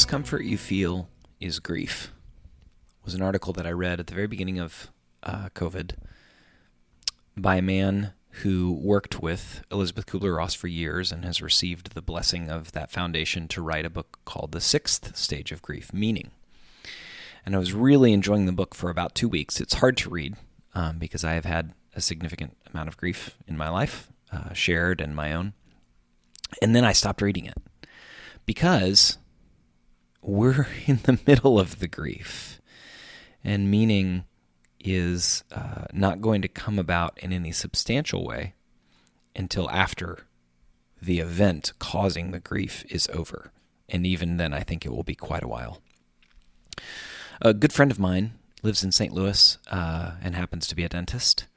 discomfort you feel is grief was an article that I read at the very beginning of COVID by a man who worked with Elizabeth Kubler-Ross for years and has received the blessing of that foundation to write a book called The Sixth Stage of Grief, Meaning. And I was really enjoying the book for about 2 weeks. It's hard to read because I have had a significant amount of grief in my life, shared and my own. And then I stopped reading it because we're in the middle of the grief, and meaning is not going to come about in any substantial way until after the event causing the grief is over. And even then, I think it will be quite a while. A good friend of mine lives in St. Louis and happens to be a dentist,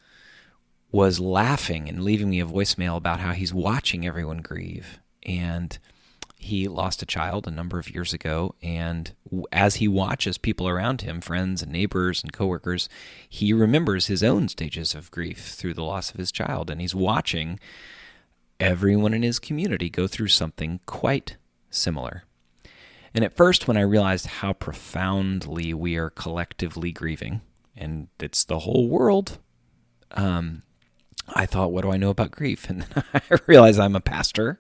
was laughing and leaving me a voicemail about how he's watching everyone grieve. And he lost a child a number of years ago, and as he watches people around him, friends and neighbors and coworkers, he remembers his own stages of grief through the loss of his child, and he's watching everyone in his community go through something quite similar. And at first, when I realized how profoundly we are collectively grieving, and it's the whole world, I thought, what do I know about grief? And then I realized I'm a pastor.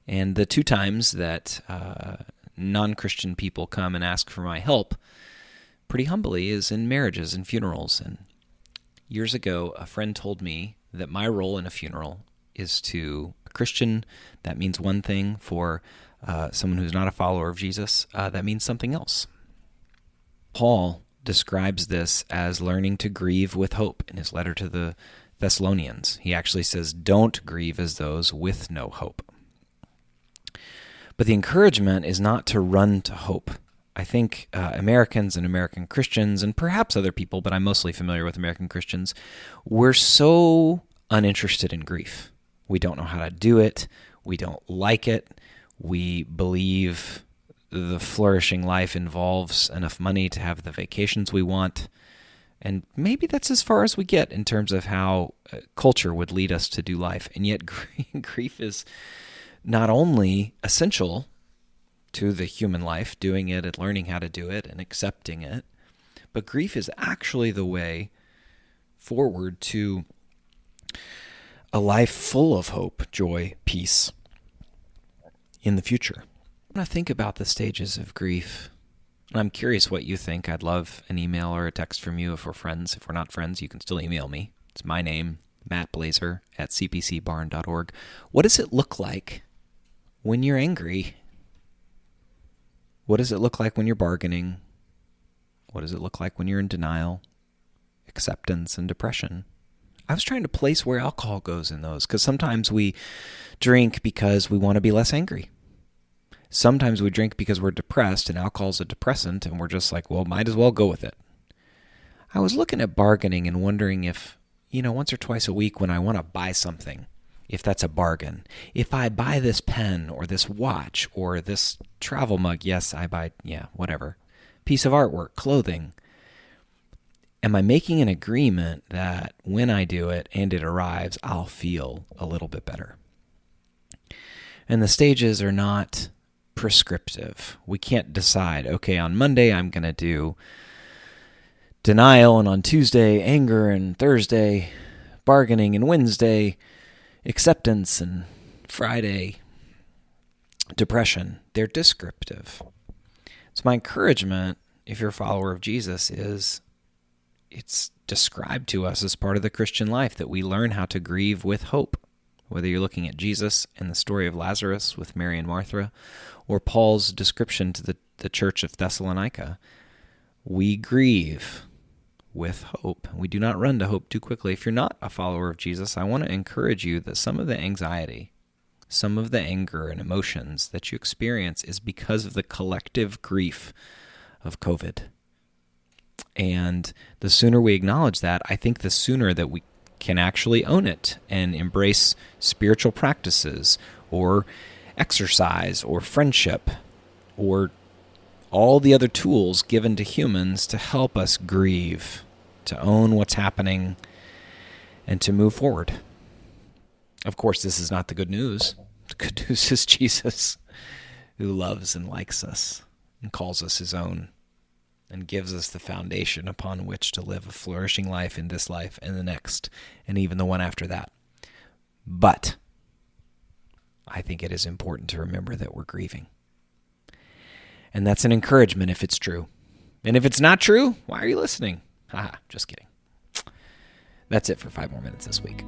And the 2 times that non-Christian people come and ask for my help, pretty humbly, is in marriages and funerals. And years ago, a friend told me that my role in a funeral is to a Christian, that means one thing. For someone who's not a follower of Jesus, that means something else. Paul describes this as learning to grieve with hope in his letter to the Thessalonians. He actually says, don't grieve as those with no hope. But the encouragement is not to run to hope. I think Americans and American Christians, and perhaps other people, but I'm mostly familiar with American Christians, we're so uninterested in grief. We don't know how to do it. We don't like it. We believe the flourishing life involves enough money to have the vacations we want. And maybe that's as far as we get in terms of how culture would lead us to do life. And yet grief is not only essential to the human life, doing it and learning how to do it and accepting it, but grief is actually the way forward to a life full of hope, joy, peace in the future. When I think about the stages of grief, and I'm curious what you think. I'd love an email or a text from you if we're friends. If we're not friends, you can still email me. It's my name, mattblazer@cpcbarn.org. What does it look like when you're angry? What does it look like when you're bargaining? What does it look like when you're in denial, acceptance, and depression? I was trying to place where alcohol goes in those, because sometimes we drink because we want to be less angry. Sometimes we drink because we're depressed, and alcohol's a depressant, and we're just like, well, might as well go with it. I was looking at bargaining and wondering if, once or twice a week when I want to buy something, if that's a bargain. If I buy this pen or this watch or this travel mug, yes, I buy, whatever, piece of artwork, clothing, am I making an agreement that when I do it and it arrives, I'll feel a little bit better? And the stages are not prescriptive. We can't decide, okay, on Monday I'm going to do denial, and on Tuesday anger, and Thursday bargaining, and Wednesday acceptance, and Friday depression. They're descriptive. So my encouragement, if you're a follower of Jesus, is it's described to us as part of the Christian life that we learn how to grieve with hope. Whether you're looking at Jesus and the story of Lazarus with Mary and Martha, or Paul's description to the church of Thessalonica, we grieve with hope. We do not run to hope too quickly. If you're not a follower of Jesus, I want to encourage you that some of the anxiety, some of the anger and emotions that you experience is because of the collective grief of COVID. And the sooner we acknowledge that, I think the sooner that we can actually own it and embrace spiritual practices or exercise or friendship or all the other tools given to humans to help us grieve, to own what's happening, and to move forward. Of course, this is not the good news. The good news is Jesus, who loves and likes us and calls us his own and gives us the foundation upon which to live a flourishing life in this life and the next, and even the one after that. But I think it is important to remember that we're grieving. And that's an encouragement if it's true. And if it's not true, why are you listening? Haha, just kidding. That's it for 5 more minutes this week.